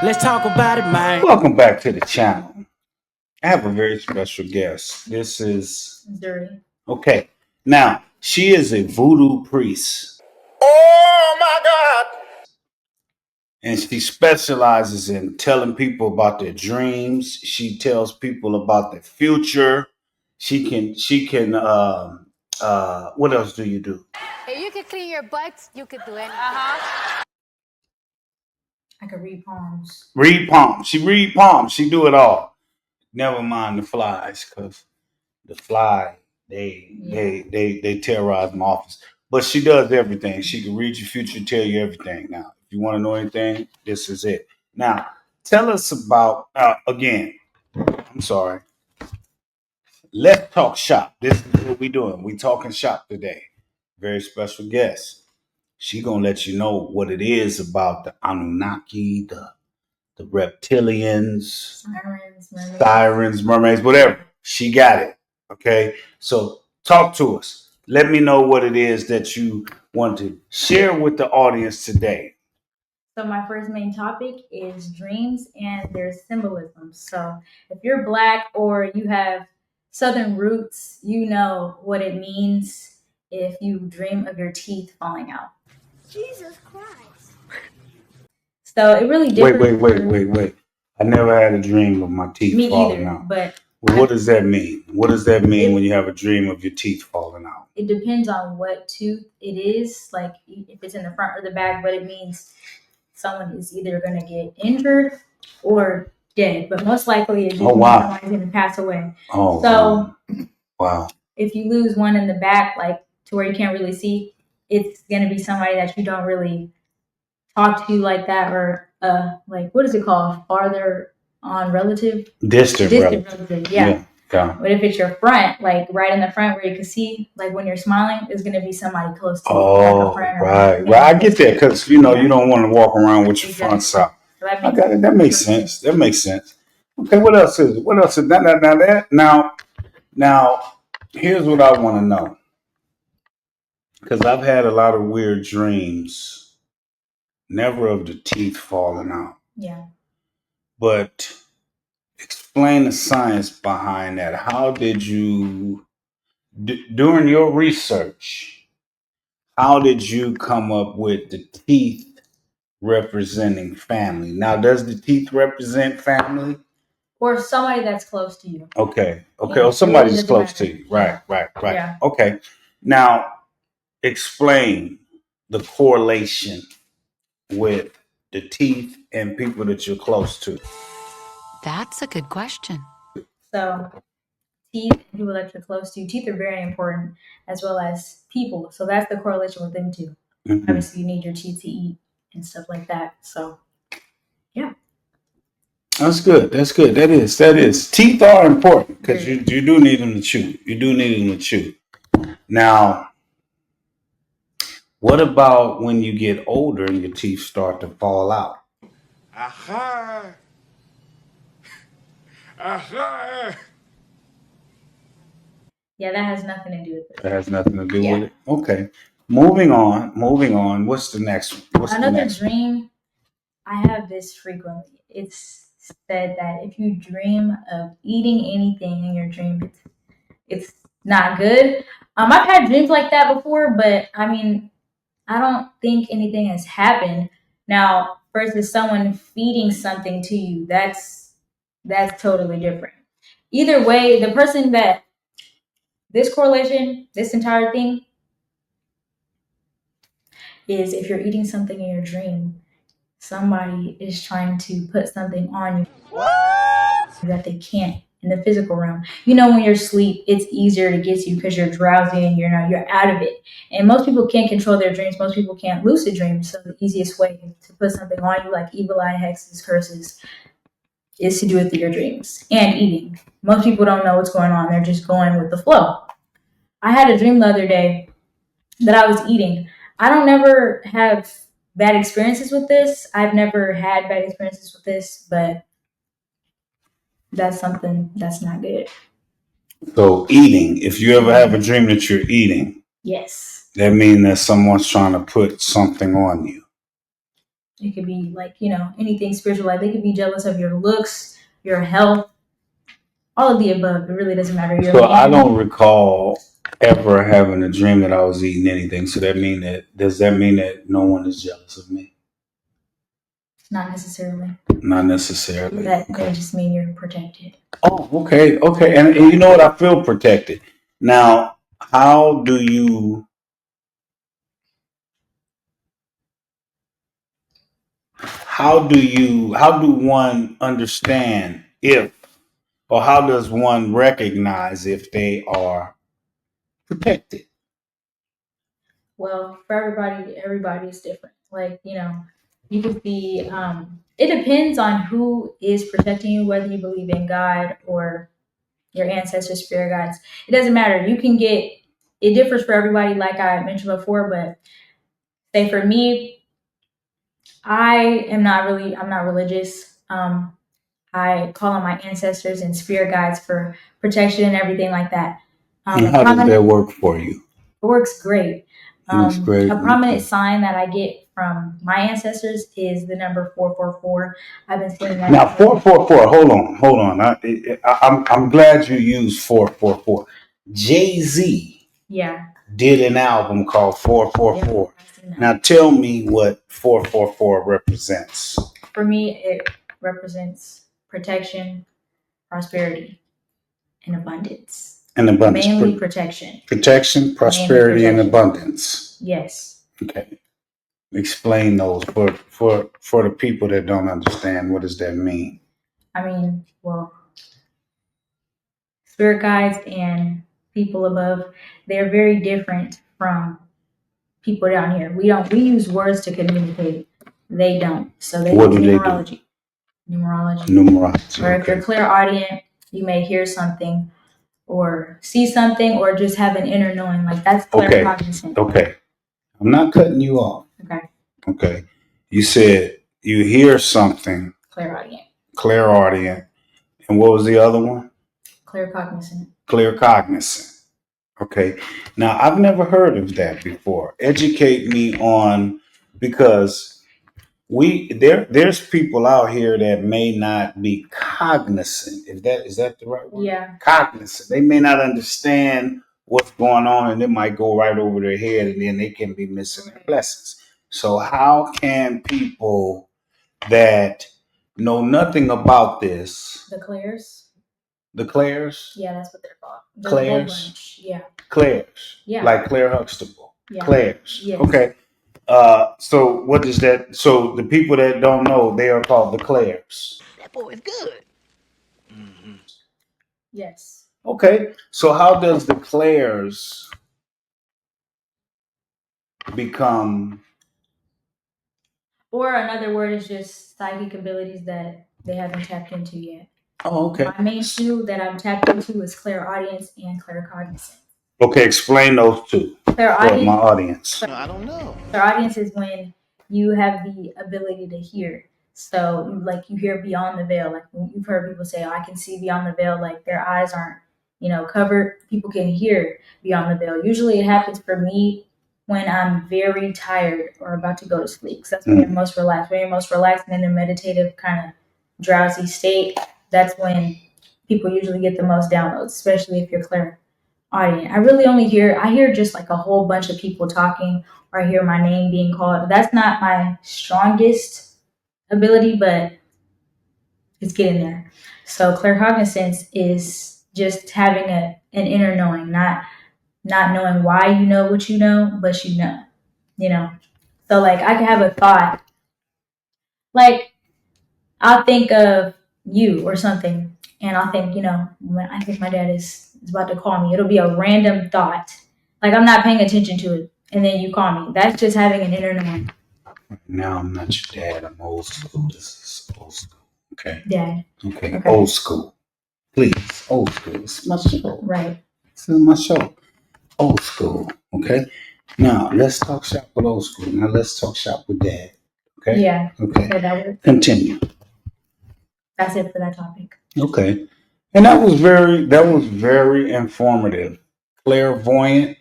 Let's talk about it, man. Welcome back to the channel. I have a very special guest. This is Missouri. okay. Now, she is a voodoo priest. Oh my God. And she specializes in telling people about their dreams. She tells people about their future. She can what else do you do? If you could clean your butt, you could do anything. I could read palms. Read palms. She read palms. She do it all. Never mind the flies, because the fly they terrorize my office. But she does everything. She can read your future, tell you everything. Now, if you want to know anything, this is it. Now, tell us about again. I'm sorry. Let's talk shop. This is what we doing. We talking shop today. Very special guest. She gonna let you know what it is about the Anunnaki, the reptilians, sirens, mermaids, whatever. She got it. Okay. So talk to us. Let me know what it is that you want to share with the audience today. So my first main topic is dreams and their symbolism. So if you're Black or you have Southern roots, you know what it means if you dream of your teeth falling out. Jesus Christ. So it really differs. Wait. I never had a dream of my teeth Me falling either, out. but Well, what does that mean? What does that mean when you have a dream of your teeth falling out? it depends on what tooth it is, like if it's in the front or the back, but it means someone is either going to get injured or dead, but most likely it means someone's going to pass away. Oh, so wow. If you lose one in the back, like to where you can't really see, it's going to be somebody that you don't really talk to like that, or like what is it called? Farther on relative? Distant relative. Yeah. But if it's your front, like right in the front where you can see, like when you're smiling, it's going to be somebody close to you. Oh, like a friend right. Well, I get that because, you don't want to walk around with your front side. So I got it. That makes sense. That makes sense. Okay, what else is it? What else is that? Now, here's what I want to know. Because I've had a lot of weird dreams, never of the teeth falling out. Yeah. But explain the science behind that. How did you, during your research, how did you come up with the teeth representing family? Now, does the teeth represent family? Or somebody that's close to you. Okay. Or somebody's close to you. Right. Yeah. Okay. Now, explain the correlation with the teeth and people that you're close to. That's a good question. So teeth and people that you're close to, teeth are very important, as well as people. So that's the correlation with them too. Mm-hmm. Obviously, you need your teeth to eat and stuff like that. So, yeah. That's good. That is. Teeth are important because you do need them to chew. Now, what about when you get older and your teeth start to fall out? Aha! Yeah, that has nothing to do with it. That has nothing to do with it? Okay. Moving on. What's the next one? Another dream, I have this frequently. It's said that if you dream of eating anything in your dream, it's not good. I've had dreams like that before, but I mean, I don't think anything has happened. Now, versus someone feeding something to you, that's totally different. Either way, the person that this correlation, this entire thing is if you're eating something in your dream, somebody is trying to put something on you that they can't in the physical realm. When you're asleep, it's easier to get you because you're drowsy and you're out of it. And most people can't control their dreams. Most people can't lucid dream. So the easiest way to put something on you, like evil eye, hexes, curses, is to do it through your dreams and eating. Most people don't know what's going on. They're just going with the flow. I had a dream the other day that I was eating. I don't never have bad experiences with this. I've never had bad experiences with this, but that's something that's not good. So eating, if you ever have a dream that you're eating, yes, that means that someone's trying to put something on you. It could be like, anything spiritual. Like they could be jealous of your looks, your health, all of the above. It really doesn't matter. So I don't recall ever having a dream that I was eating anything. So does that mean that no one is jealous of me? Not necessarily. Not necessarily. That may just mean you're protected. Oh, okay. And you know what? I feel protected. Now, how do one understand or how does one recognize if they are protected? Well, for everybody is different. Like, you could be, it depends on who is protecting you, whether you believe in God or your ancestors, spirit guides. It doesn't matter. It differs for everybody, like I mentioned before, but say for me, I'm not religious. I call on my ancestors and spirit guides for protection and everything like that. And how does that work for you? It works great. That's great. A prominent sign that I get from my ancestors is the number 444. I've been seeing that. Now, 444. Hold on. I'm glad you used 444. Jay-Z did an album called 444. Now, tell me what 444 represents. For me, it represents protection, prosperity, and abundance. Mainly protection. Protection, prosperity, and abundance. Yes. Okay. Explain those for the people that don't understand. What does that mean? I mean, well, spirit guides and people above, they're very different from people down here. We use words to communicate. They don't. So they use numerology. Numerology. Or if you're clairaudient, you may hear something or see something or just have an inner knowing. Like that's claircognizant. Okay. I'm not cutting you off. Okay. You said you hear something. Clairaudient. And what was the other one? Claircognizant. Okay. Now, I've never heard of that before. Educate me on, because there's people out here that may not be cognizant. Is that the right word? Yeah. Cognizant. They may not understand what's going on, and it might go right over their head, and then they can be missing their blessings. So how can people that know nothing about this? The clairs? Yeah, that's what they're called. Clairs? Yeah. Clairs. Yeah. Like Claire Huxtable. Yeah. Clairs. Yes. Okay. So what is that? So the people that don't know, they are called the clairs. That boy is good. Mm-hmm. Yes. Okay. So how does the clairs become? Or another word is just psychic abilities that they haven't tapped into yet. Oh, okay. My main two that I'm tapped into is clairaudience and claircognizance. Okay, explain those two for my audience. No, I don't know. Clairaudience is when you have the ability to hear. So, like, you hear beyond the veil. Like, you've heard people say, "Oh, I can see beyond the veil." Like, their eyes aren't, covered. People can hear beyond the veil. Usually, it happens for me when I'm very tired or about to go to sleep. Because that's when you're most relaxed. When you're most relaxed and in a meditative kind of drowsy state, that's when people usually get the most downloads, especially if you're clairaudient. I really only hear just like a whole bunch of people talking, or I hear my name being called. That's not my strongest ability, but it's getting there. So claircognizance is just having an inner knowing, not knowing why you know what you know, but you know. So like I can have a thought, like I'll think of you or something, and I'll think, when I think my dad is about to call me, it'll be a random thought. Like I'm not paying attention to it, and then you call me. That's just having an inner knowing. Now I'm not your dad. I'm old school. This is old school. Okay. Dad. Okay. Old school. Please. Old school. It's my show. Right. This is my show. Old school. Okay. Now let's talk shop with old school. Now let's talk shop with dad. Okay. Yeah. Okay. That works. Continue. That's it for that topic. Okay. And that was very informative. Clairvoyant.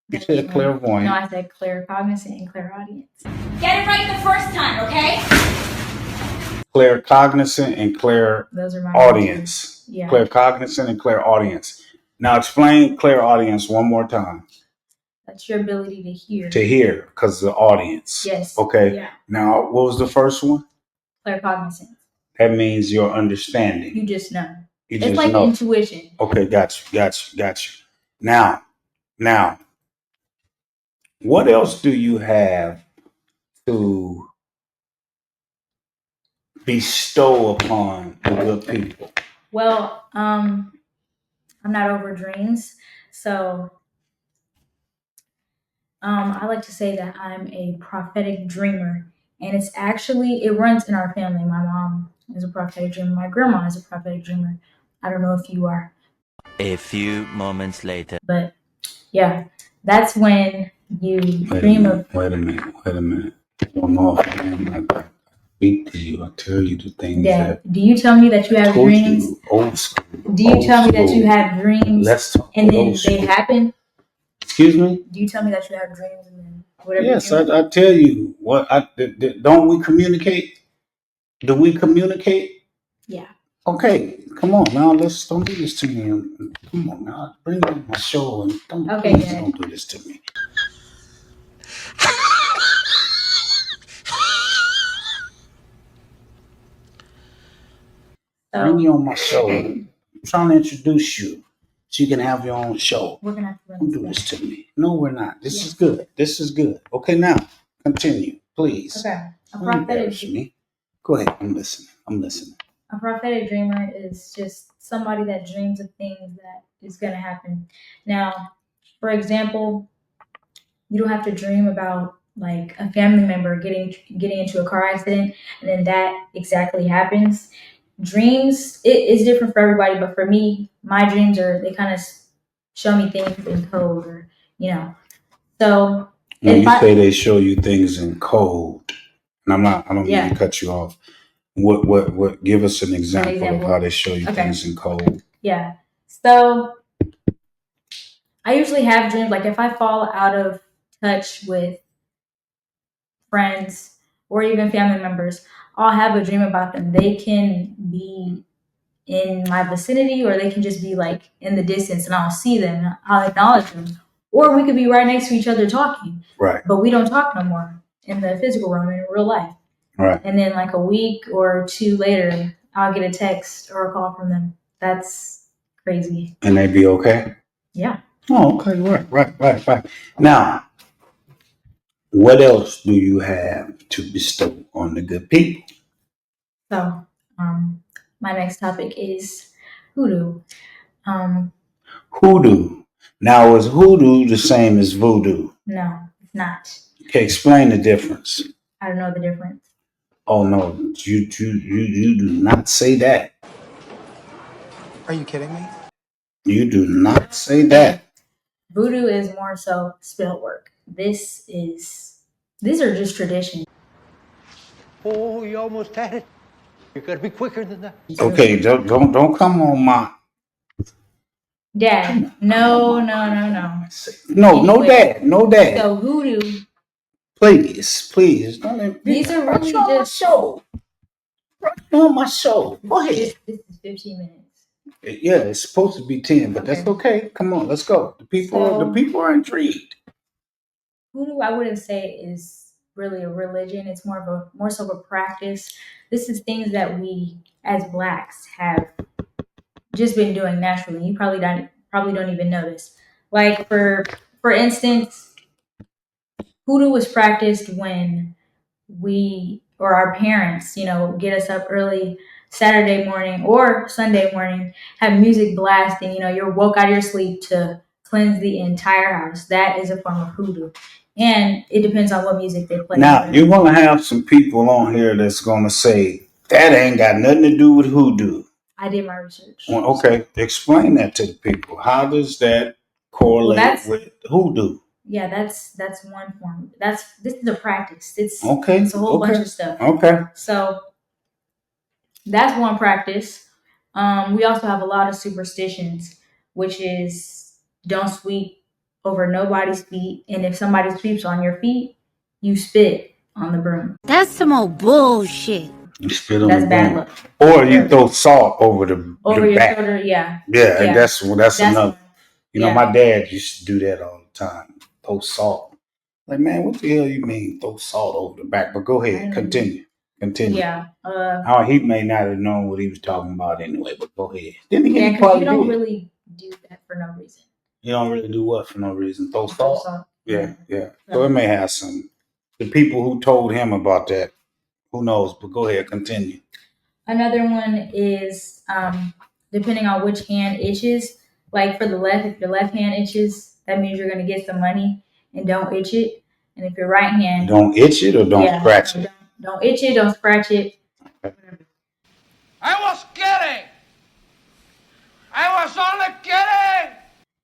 You said clairvoyant. No, I said claircognizant and clairaudience. Get it right the first time, okay? Claircognizant and Those are my clairaudience. Yeah. Claircognizant and clairaudience. Now explain clairaudience one more time. That's your ability to hear. To hear, because the audience. Yes. Okay. Yeah. Now, what was the first one? Claircognizant. That means your understanding. You just know. It's just like know. intuition. Okay, got you. Now, what else do you have to bestow upon the good people? Well, I'm not over dreams, so I like to say that I'm a prophetic dreamer, and it runs in our family. My mom is a prophetic dreamer. My grandma is a prophetic dreamer. I don't know if you are. A few moments later. But yeah, that's when you dream of. Wait a minute. I don't know if I speak to you. I tell you the things that. Do you tell me that you have dreams? You, old school. Do you tell me that you have dreams? Let's talk and then they happen? Excuse me? Do you tell me that you have dreams and then whatever? Yes, I tell you. Don't we communicate? Do we communicate? Yeah. Okay, come on now. Don't do this to me. Come on now. Bring me on my show and don't do this to me. Bring you on my show. I'm trying to introduce you so you can have your own show. We're gonna have to Don't do this to me. No, we're not. This is good. This is good. Okay, now continue, please. Okay. Don't embarrass me. Go ahead. I'm listening. A prophetic dreamer is just somebody that dreams of things that is gonna happen. Now, for example, you don't have to dream about like a family member getting into a car accident and then that exactly happens. Dreams, it is different for everybody, but for me, my dreams they kind of show me things in code, or so when you say they show you things in code, and I don't mean to cut you off. What give us an example of how they show you things in code? Yeah. So I usually have dreams like if I fall out of touch with friends or even family members, I'll have a dream about them. They can be in my vicinity or they can just be like in the distance and I'll see them and I'll acknowledge them. Or we could be right next to each other talking. Right. But we don't talk no more in the physical realm, in real life. Right. And then like a week or two later, I'll get a text or a call from them. That's crazy. And they be okay? Yeah. Oh, okay. Right. Now, what else do you have to bestow on the good people? So, my next topic is hoodoo. Hoodoo. Now, is hoodoo the same as voodoo? No, it's not. Okay, explain the difference. I don't know the difference. Oh no, you do not say that. Are you kidding me? You do not say that. Voodoo is more so spell work. These are just traditions. Oh, you almost had it. You gotta be quicker than that. Okay, don't come on my. Dad, no. No, dad. So voodoo. Please, don't. These are really on just show. On my show. Go ahead. This is 15 minutes. Yeah, it's supposed to be 10, but that's okay. Come on, let's go. The people are intrigued. Voodoo, I wouldn't say is really a religion. It's more so of a practice. This is things that we as Blacks have just been doing naturally. You probably don't even notice. Like for instance, hoodoo was practiced when we or our parents, get us up early Saturday morning or Sunday morning, have music blasting. You're woke out of your sleep to cleanse the entire house. That is a form of hoodoo. And it depends on what music they play. Now, you're going to have some people on here that's going to say, that ain't got nothing to do with hoodoo. I did my research. Well, okay, explain that to the people. How does that correlate with hoodoo? Yeah, that's one form. This is a practice. It's a whole bunch of stuff. Okay. So that's one practice. We also have a lot of superstitions, which is don't sweep over nobody's feet, and if somebody sweeps on your feet, you spit. on the broom. That's some old bullshit. You spit on That's the bad broom. luck. Or you throw salt over the Over your back. shoulder, yeah. Yeah, and that's another. one. You know, my dad used to do that all the time. Throw salt. Like, man, what the hell you mean throw salt over the back? But go ahead, continue. Yeah. He may not have known what he was talking about anyway, but go ahead. Yeah, because you don't really do that for no reason. You don't really do what for no reason? Throw Throw salt? salt. Yeah. So it may have some. The people who told him about that, who knows? But go ahead, continue. Another one is depending on which hand itches. Like for the left, if your left hand itches, that means you're going to get some money, and don't itch it. And if your right hand, don't itch it or don't scratch it. Don't itch it, don't scratch it. I was kidding. I was only kidding.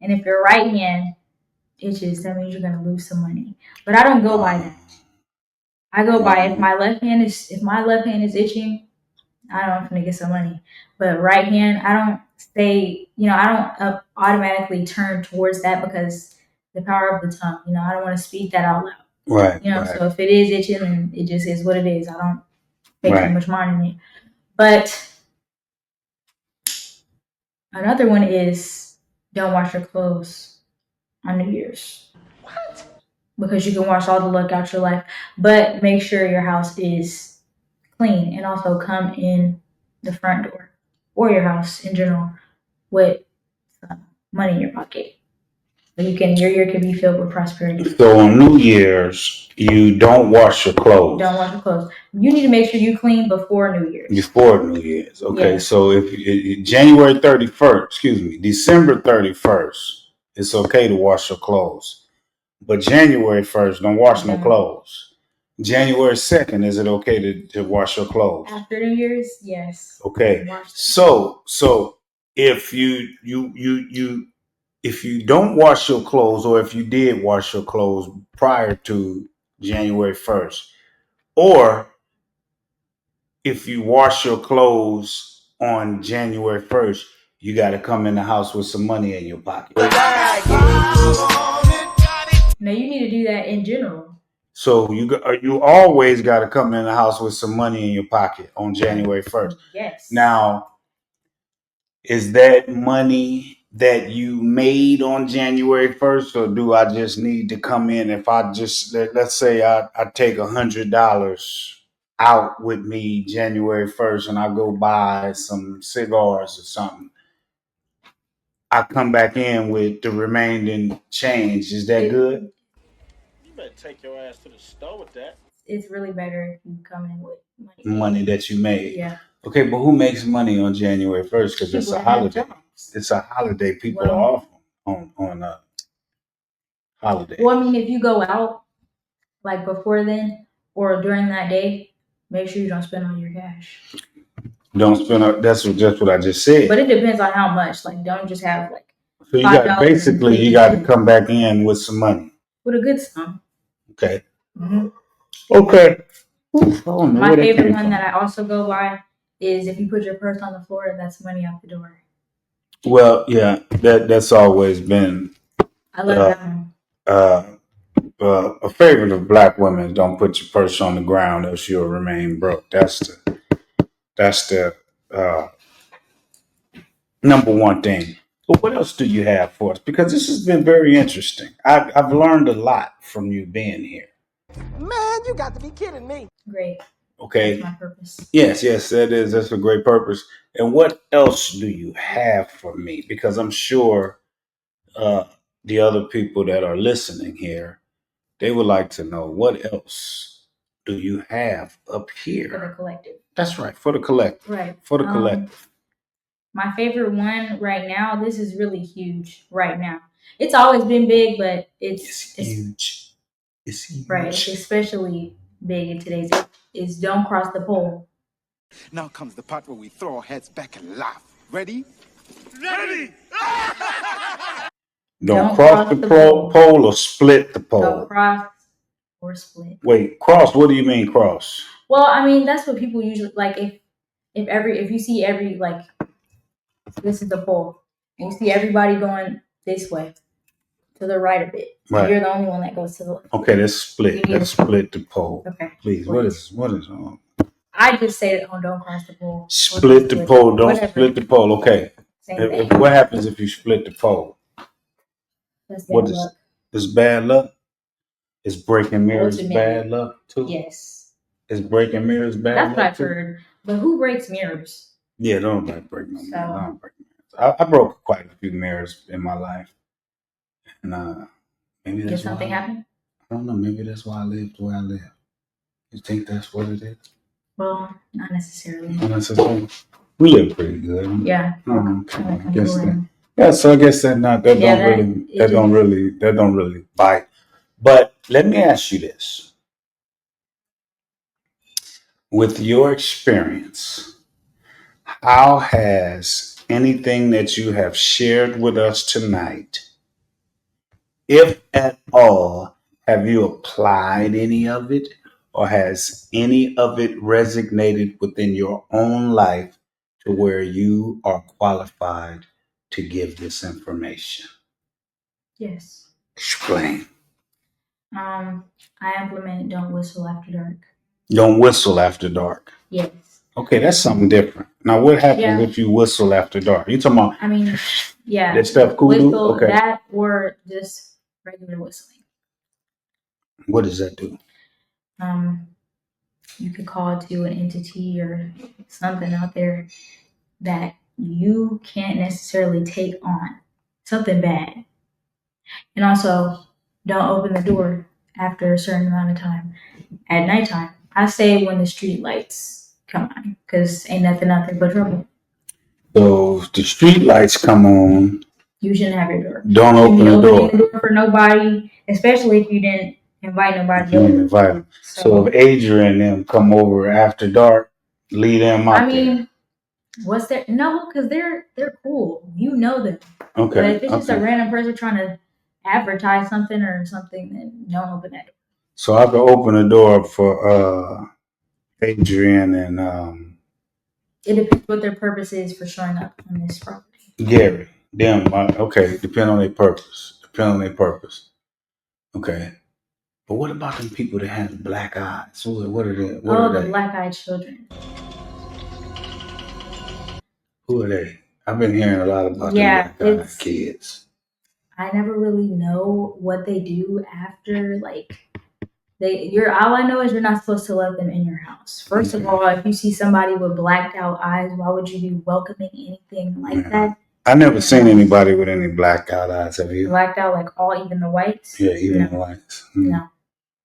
And if your right hand itches, that means you're going to lose some money. But I don't go by that. I go by if my left hand is itching, I know I'm gonna get some money. But right hand, I don't stay. I don't automatically turn towards that because the power of the tongue. I don't want to speak that out loud. Right. So if it is itching, then it just is what it is. I don't pay too much mind in it. But another one is don't wash your clothes on New Year's. What? Because you can wash all the luck out your life, but make sure your house is clean and also come in the front door or your house in general with money in your pocket. So your year can be filled with prosperity. So on New Year's, you don't wash your clothes. Don't wash your clothes. You need to make sure you clean before New Year's. Before New Year's. Okay. Yeah. So if January 31st, December 31st, it's okay to wash your clothes. But January 1st, don't wash no clothes. January 2nd, is it okay to wash your clothes? After New Year's, yes. Okay. So if you if you don't wash your clothes, or if you did wash your clothes prior to January 1st, or if you wash your clothes on January 1st, you got to come in the house with some money in your pocket. Now you need to do that in general. So you always got to come in the house with some money in your pocket on January 1st. Yes. Now, is that money that you made on January 1st, or do I just need to come in? If I just, let's say I take $100 out with me January 1st and I go buy some cigars or something, I come back in with the remaining change. Is that good? You better take your ass to the store with that. It's really better if you come in with money that you made. Yeah. Okay, but who makes money on January 1st? Because it's a holiday. It's a holiday. People are off on a holiday. Well, I mean, if you go out like before then or during that day, make sure you don't spend all your cash. Don't spend. That's just what I just said. But it depends on how much. Like, don't just have like. So you got basically you got to come back in with some money. With a good sum. Okay. Mm-hmm. Okay. My favorite one that I also go by is if you put your purse on the floor, that's money out the door. Well, yeah, that's always been. I love that one. A favorite of black women: don't put your purse on the ground, else you'll remain broke. That's the number one thing. But what else do you have for us? Because this has been very interesting. I've learned a lot from you being here. Man, you got to be kidding me. Great. Okay. That's my purpose. Yes, that is. That's a great purpose. And what else do you have for me? Because I'm sure the other people that are listening here, they would like to know what else do you have up here for the collective. That's right, for the collective. Right. For the collective. My favorite one right now. This is really huge right now. It's always been big, but it's huge. It's huge. Right. It's especially big in today's age. Is don't cross the pole. Now comes the part where we throw our heads back and laugh. Ready? Ready! Don't cross the pole or split the pole. Don't cross or split. Wait, cross. What do you mean cross? Well, I mean that's what people usually like. If you see every like, this is the pole, and you see everybody going this way. to the right of it. Right. You're the only one that goes to the left. Okay, let's split. You need Let's to- split the pole. Okay. Please. Split. What is I just say that, don't cross the pole. split the pole? Don't Whatever. split the pole. Okay. Same thing. What happens if you split the pole? That's bad luck. Is bad luck? Is breaking mirrors Ultimately. bad luck too? Yes. Is breaking mirrors bad That's luck what I've too? heard. But who breaks mirrors? Yeah, don't break no mirrors. So- Don't break mirrors. I broke quite a few mirrors in my life, and maybe Did that's something why. happen? I don't know. Maybe that's why I live the way I live. You think that's what it is? Well, not necessarily. Not necessarily. We live pretty good. Yeah. Okay. Kinda I guess cool. that. Yeah. So I guess that don't really bite. But let me ask you this: with your experience, how has anything that you have shared with us tonight, if at all, have you applied any of it, or has any of it resonated within your own life to where you are qualified to give this information? Yes. Explain. I implement don't whistle after dark. Don't whistle after dark. Yes. Okay, that's something different. Now, what happens Yeah. if you whistle after dark? You talking about I mean, yeah. that stuff hoodoo? Whistle, Okay. that or just regular whistling. What does that do? You could call to an entity or something out there that you can't necessarily take on. Something bad. And also, don't open the door after a certain amount of time at nighttime. I say when the street lights come on, because ain't nothing out there but trouble. So if the street lights come on, You shouldn't have your door. don't open the door. The door for nobody, especially if you didn't invite nobody You over. didn't invite them. So if Adrian and them come over after dark, leave them out I mean, what's their no? Because they're cool. You know them. there. Okay. But if it's just a random person trying to advertise something or something, then don't open that door. So I can open the door for Adrian and It depends what their purpose is for showing up on this property. Gary. Them. Okay. Depend on their purpose. Okay. But what about them people that have black eyes? What are they? The black-eyed children. Who are they? I've been hearing a lot about Yeah, them black-eyed kids. I never really know what they do after, like, all I know is you're not supposed to let them in your house. First of all, if you see somebody with blacked out eyes, why would you be welcoming anything like that? I never seen anybody with any blacked out eyes. Have you? Blacked out, like even the whites? Yeah, even the whites. No.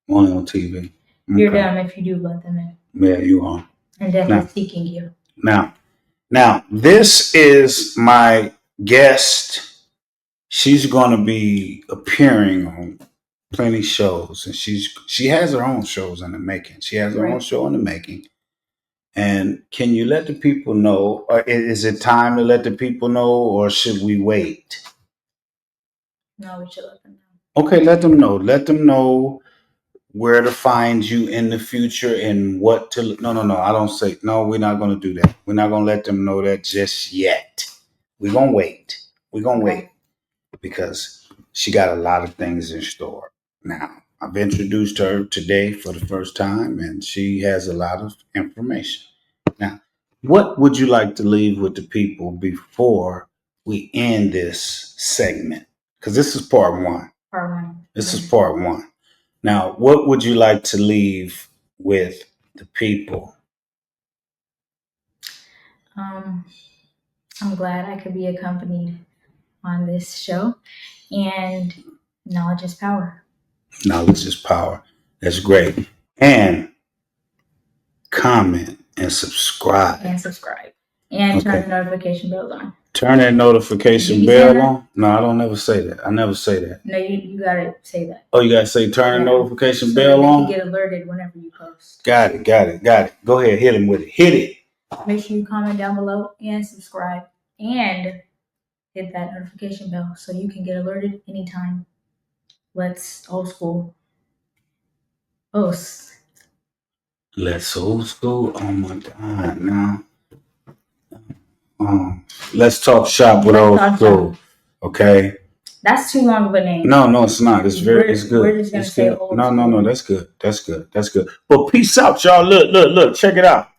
Only on TV. You're dumb if you do let them in. Yeah, you are. And definitely seeking you. Now, this is my guest. She's going to be appearing on plenty shows, and she has her own shows in the making. She has her own show in the making. And can you let the people know? Or is it time to let the people know, or should we wait? No, we should let them know. Okay, let them know. Let them know where to find you in the future and what to. No. I don't say no. We're not going to do that. We're not going to let them know that just yet. We're going to wait. Because she got a lot of things in store. Now, I've introduced her today for the first time, and she has a lot of information. Now, what would you like to leave with the people before we end this segment? Because this is part one. This is part one. Now, what would you like to leave with the people? I'm glad I could be accompanied on this show. And knowledge is power. Knowledge is power. That's great. And comment and subscribe. And turn the notification bells on. Turn that notification bell on? No, I don't never say that. I never say that. No, you gotta say that. Oh, you gotta say turn the notification bell on? You get alerted whenever you post. Got it. Go ahead, hit him with it. Hit it. Make sure you comment down below and subscribe and hit that notification bell so you can get alerted anytime. Let's old school. Let's old school. Oh my God! Now, let's talk shop with old school. Okay. That's too long of a name. No, it's not. It's it's good. We're just gonna It's say good. old No, school. that's good. That's good. That's good. But peace out, y'all. Look. Check it out.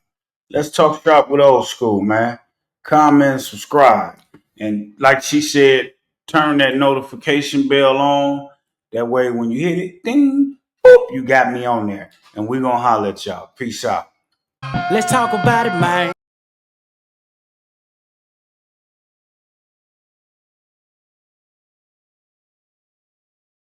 Let's talk shop with old school, man. Comment, subscribe. And like she said, turn that notification bell on. That way when you hit it, ding, boop, you got me on there. And we're gonna holler at y'all. Peace out. Let's talk about it, man.